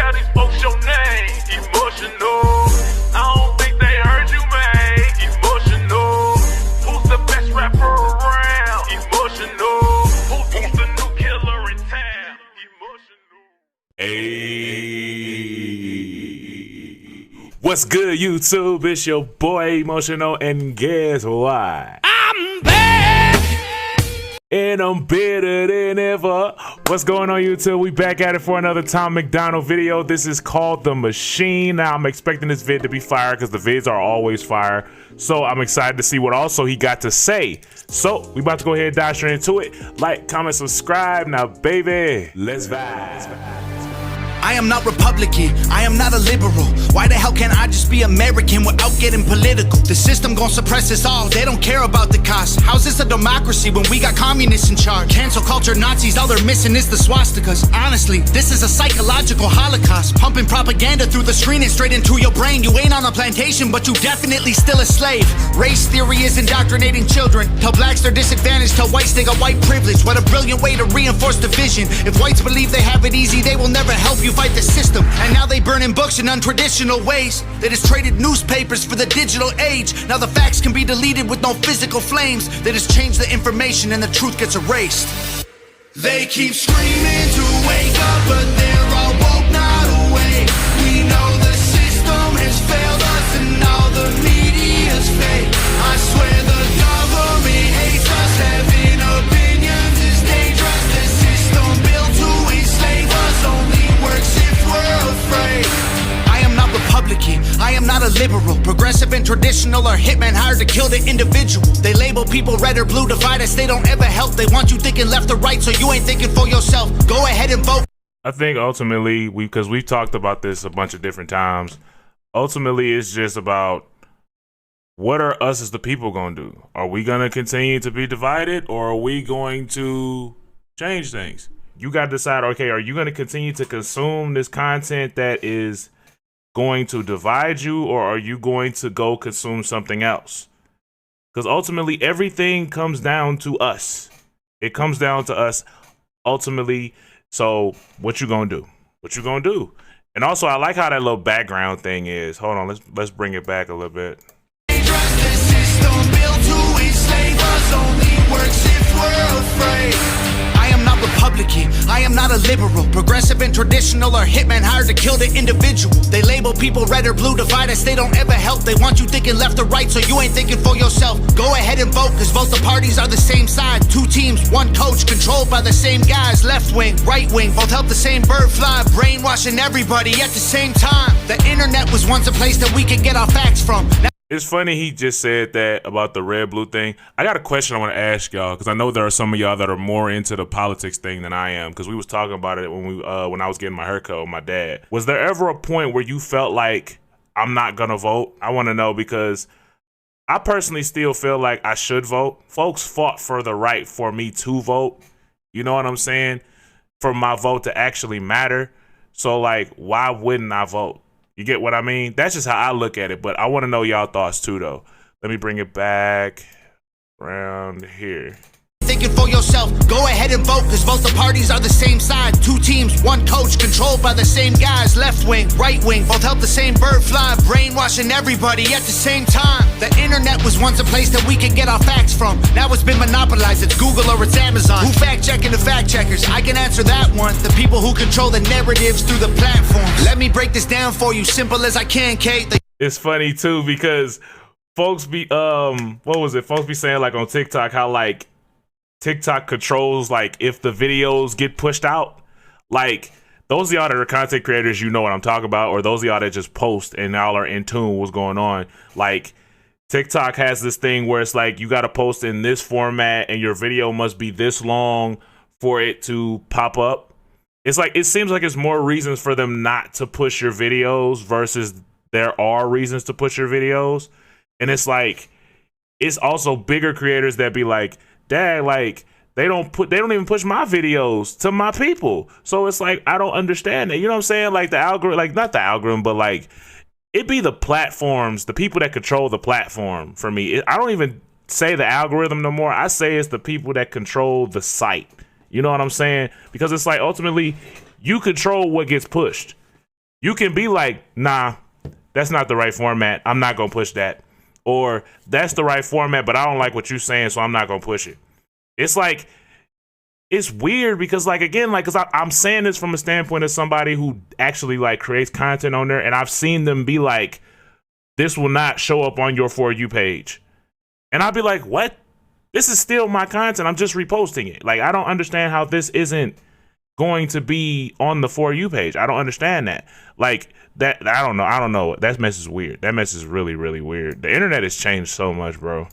how they spoke your name. Emotional. I don't think they heard you, man. Emotional. Who's the best rapper around? Emotional. Who's the new killer in town? Emotional. Hey, what's good, YouTube? It's your boy Emotional, and guess what? I'm back, and I'm better than ever. What's going on, YouTube? We back at it for another Tommacdonald video. This is called The Machine. Now, I'm expecting this vid to be fire because the vids are always fire. So I'm excited to see what also he got to say. So we about to go ahead and dive straight into it. Like, comment, subscribe. Now, baby, let's vibe. I am not Republican, I am not a liberal. Why the hell can't I just be American without getting political? The system gon' suppress us all, they don't care about the cost. How's this a democracy when we got communists in charge? Cancel culture Nazis, all they're missing is the swastikas. Honestly, this is a psychological holocaust. Pumping propaganda through the screen and straight into your brain. You ain't on a plantation, but you definitely still a slave. Race theory is indoctrinating children. Tell blacks they're disadvantaged, tell whites they got white privilege. What a brilliant way to reinforce division. If whites believe they have it easy, they will never help you fight the system. And now they burning books in untraditional ways. They just traded newspapers for the digital age. Now the facts can be deleted with no physical flames. They just change the information and the truth gets erased. They keep screaming to wake up, but they're all woke, not awake. We know the system has failed us and all the media's fake. I swear the government hates us. Having opinions is dangerous. The system built to enslave us only works if we're afraid. I am not Republican, I am not a liberal. Progressive and traditional are hitmen hired to kill the individual. They label people red or blue, divide us, they don't ever help. They want you thinking left or right, so you ain't thinking for yourself. Go ahead and vote. I think ultimately, because we've talked about this a bunch of different times, ultimately it's just about what are us as the people gonna do? Are we gonna continue to be divided, or are we going to change things? You got to decide, okay, are you going to continue to consume this content that is going to divide you, or are you going to go consume something else? Because ultimately, everything comes down to us. It comes down to us, ultimately. So what you going to do? What you going to do? And also, I like how that little background thing is. Hold on, let's bring it back a little bit. The system built to enslave us only works if we're afraid. I am not Republican, I am not a liberal. Progressive and traditional are hitmen hired to kill the individual. They label people red or blue, divide us, they don't ever help. They want you thinking left or right, so you ain't thinking for yourself. Go ahead and vote, cause both the parties are the same side. Two teams, one coach, controlled by the same guys. Left wing, right wing, both help the same bird fly. Brainwashing everybody at the same time. The internet was once a place that we could get our facts from. Now it's funny he just said that about the red-blue thing. I got a question I want to ask y'all, because I know there are some of y'all that are more into the politics thing than I am, because we was talking about it when I was getting my haircut with my dad. Was there ever a point where you felt like, I'm not gonna vote? I want to know, because I personally still feel like I should vote. Folks fought for the right for me to vote. You know what I'm saying? For my vote to actually matter. So, like, why wouldn't I vote? You get what I mean? That's just how I look at it, but I want to know y'all thoughts too, though. Let me bring it back around here. Thinking for yourself, go ahead and vote, cause both the parties are the same side. Two teams, one coach, controlled by the same guys. Left wing, right wing, both help the same bird fly. Brainwashing everybody at the same time. The internet was once a place that we could get our facts from. Now it's been monopolized, it's Google or it's Amazon. Who fact checking the fact checkers? I can answer that one. The people who control the narratives through the platforms. Let me break this down for you, simple as I can, Kate. It's funny too, because folks be folks be saying, like, on TikTok, how like TikTok controls, like, if the videos get pushed out. Like, those of y'all that are content creators, you know what I'm talking about, or those of y'all that just post and y'all are in tune with what's going on. Like, TikTok has this thing where it's like, you got to post in this format and your video must be this long for it to pop up. It's like, it seems like it's more reasons for them not to push your videos versus there are reasons to push your videos. And it's like, it's also bigger creators that be like, Dad, like, they don't even push my videos to my people. So it's like, I don't understand that. You know what I'm saying? Like, the algorithm, like, not the algorithm, but like, it be the platforms, the people that control the platform for me. I don't even say the algorithm no more. I say it's the people that control the site. You know what I'm saying? Because it's like, ultimately, you control what gets pushed. You can be like, nah, that's not the right format. I'm not gonna push that. Or that's the right format, but I don't like what you're saying, so I'm not gonna push it. It's like, it's weird because, like, again, like, because I'm saying this from a standpoint of somebody who actually like creates content on there, and I've seen them be like, this will not show up on your For You page. And I'll be like, what? This is still my content. I'm just reposting it. Like, I don't understand how this isn't going to be on the For You page. I don't understand that. Like, that, I don't know. That mess is weird. That mess is really, really weird. The internet has changed so much, bro.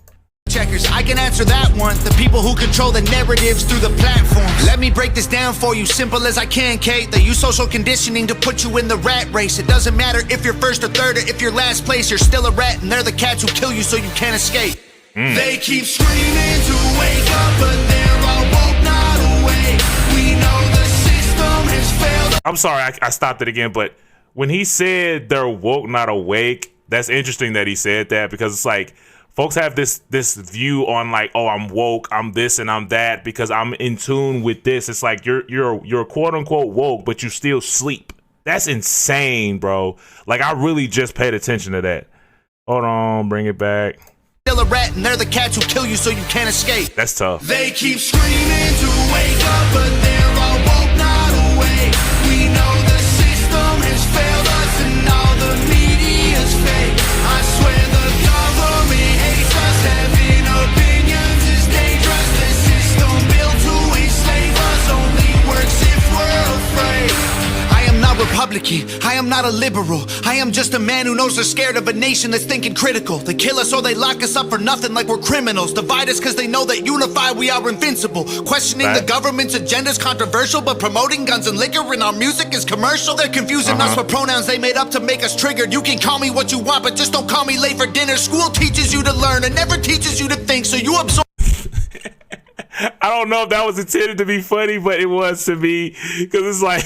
Checkers, I can answer that one. The people who control the narratives through the platforms. Let me break this down for you, simple as I can, Kate. They use social conditioning to put you in the rat race. It doesn't matter if you're first or third or if you're last place. You're still a rat, and they're the cats who kill you so you can't escape. They keep screaming to wake up, but they're all woke, not awake. We know the system has failed. I'm sorry, I stopped it again, but when he said they're woke, not awake, that's interesting that he said that, because it's like, folks have this view on like, oh, I'm woke, I'm this and I'm that because I'm in tune with this. It's like you're quote unquote woke, but you still sleep. That's insane, bro. Like, I really just paid attention to that. Hold on, bring it back. Still a rat, and they're the cats who kill you so you can't escape. That's tough. They keep screaming to wake up, but they're all woke, not awake. We know the system has failed us, and all the media's fake. I swear the government hates us. Having opinions is dangerous. The system built to enslave us only works if we're afraid. I am not Republican, I am not a liberal. I am just a man who knows they're scared of a nation that's thinking critical. They kill us or they lock us up for nothing like we're criminals. Divide us cause they know that unified we are invincible. Questioning the government's agenda is controversial, but promoting guns and liquor in our music is commercial. They're confusing us with pronouns they made up to make us triggered. You can call me what you want, but just don't call me late for dinner. School teaches you to learn and never teaches you to think, so you absorb. I don't know if that was intended to be funny, but it was to me, because it's like,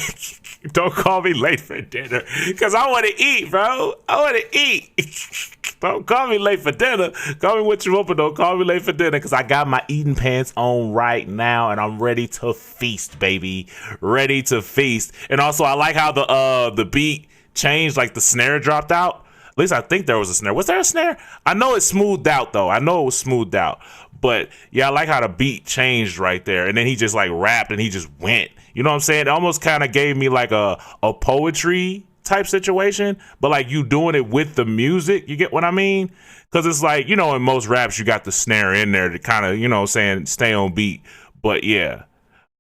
don't call me late for dinner, because I want to eat, bro. I want to eat. Don't call me late for dinner. Call me what you want, but don't call me late for dinner, because I got my eating pants on right now, and I'm ready to feast, baby. Ready to feast. And also, I like how the beat changed, like the snare dropped out. At least I think there was a snare. Was there a snare? I know it's smoothed out, though. I know it was smoothed out. But yeah, I like how the beat changed right there. And then he just like rapped and he just went. You know what I'm saying? It almost kind of gave me like a poetry type situation, but like you doing it with the music. You get what I mean? Because it's like, you know, in most raps, you got the snare in there to kind of, you know what I'm saying, stay on beat. But yeah,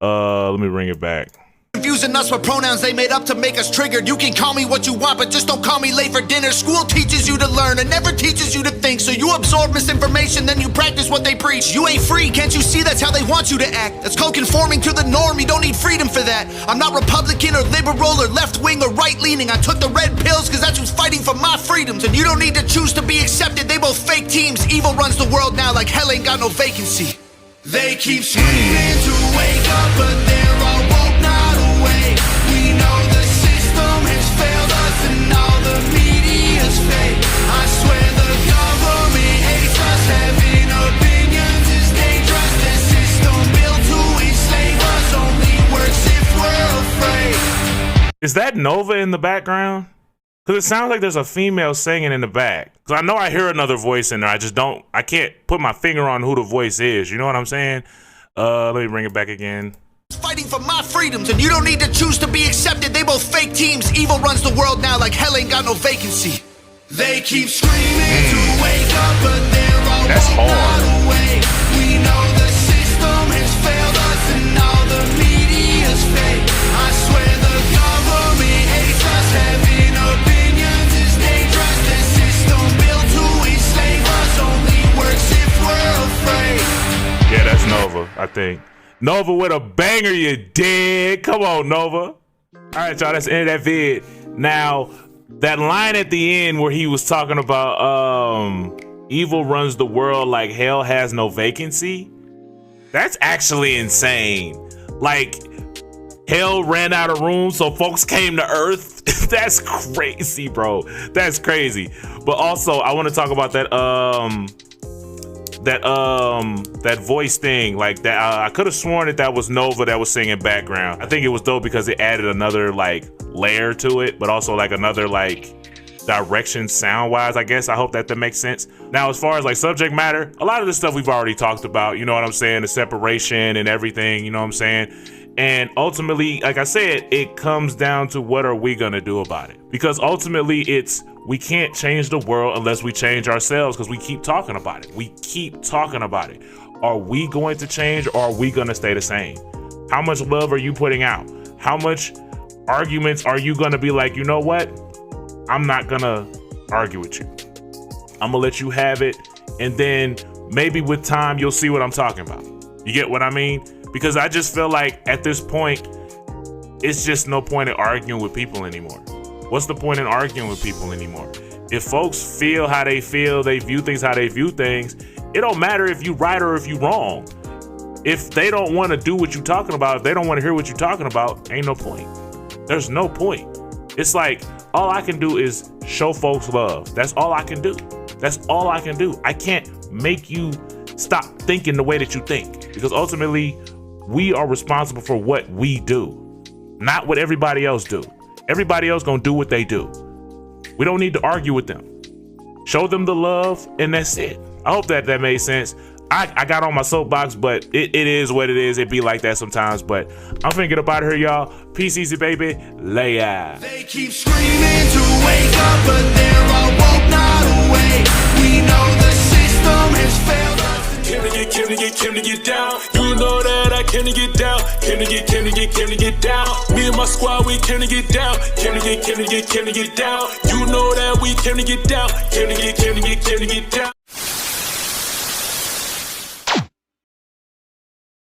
let me bring it back. Confusing us with pronouns they made up to make us triggered. You can call me what you want, but just don't call me late for dinner. School teaches you to learn and never teaches you to think, so you absorb misinformation, then you practice what they preach. You ain't free, can't you see that's how they want you to act? That's called conforming to the norm, you don't need freedom for that. I'm not Republican or liberal or left-wing or right-leaning. I took the red pills because that's who's fighting for my freedoms. And you don't need to choose to be accepted, they both fake teams. Evil runs the world now like hell ain't got no vacancy. They keep screaming to wake up, but they're all woke, not awake. We know the system has failed us, and all the media's fake. I swear the government hates us. Having opinions is dangerous. The system built to enslave us only works if we're afraid. Is that Nova in the background? Because it sounds like there's a female singing in the back. Because I know I hear another voice in there. I can't put my finger on who the voice is. You know what I'm saying? Let me bring it back again. Fighting for my freedoms, and you don't need to choose to be accepted. They both fake teams. Evil runs the world now like hell ain't got no vacancy. They keep screaming to wake up, but they're all not awake. We know the system has failed us, and all the media's fake. I swear the government hates us. Having opinions is dangerous. The system built to enslave us only works if we're afraid. Yeah, that's Nova, I think. Nova with a banger, you dig? Come on, Nova. All right, y'all, that's the end of that vid. Now, that line at the end where he was talking about evil runs the world like hell has no vacancy, that's actually insane. Like, hell ran out of room, so folks came to Earth. That's crazy, bro. That's crazy. But also, I want to talk about that voice thing, like that. I could have sworn that was Nova that was singing background. I think it was dope because it added another like layer to it, but also like another like direction sound wise, I guess. I hope that makes sense. Now, as far as like subject matter, a lot of the stuff we've already talked about, you know what I'm saying? The separation and everything, you know what I'm saying? And ultimately, like I said, it comes down to what are we gonna do about it? Because ultimately we can't change the world unless we change ourselves, because we keep talking about it. We keep talking about it. Are we going to change, or are we gonna stay the same? How much love are you putting out? How much arguments are you gonna be like, you know what? I'm not gonna argue with you. I'm gonna let you have it. And then maybe with time, you'll see what I'm talking about. You get what I mean? Because I just feel like at this point, it's just no point in arguing with people anymore. What's the point in arguing with people anymore? If folks feel how they feel, they view things how they view things, it don't matter if you right or if you wrong. If they don't want to do what you're talking about, if they don't want to hear what you're talking about, ain't no point. There's no point. It's like, all I can do is show folks love. That's all I can do. That's all I can do. I can't make you stop thinking the way that you think, because ultimately we are responsible for what we do, not what everybody else do. Everybody else gonna do what they do. We don't need to argue with them. Show them the love, and that's it. I hope that made sense. I got on my soapbox, but it is what it is. It be like that sometimes, but I'm finna get up out of here, y'all. Peace easy, baby. Lay out. They keep screaming to wake up, but they're all woke, not awake. We know the system has failed us. Can to get down. You know that I can to get down. Can to get down. Me and my squad, we can to get down. Can to get down. You know that we can to get down. Can to get down.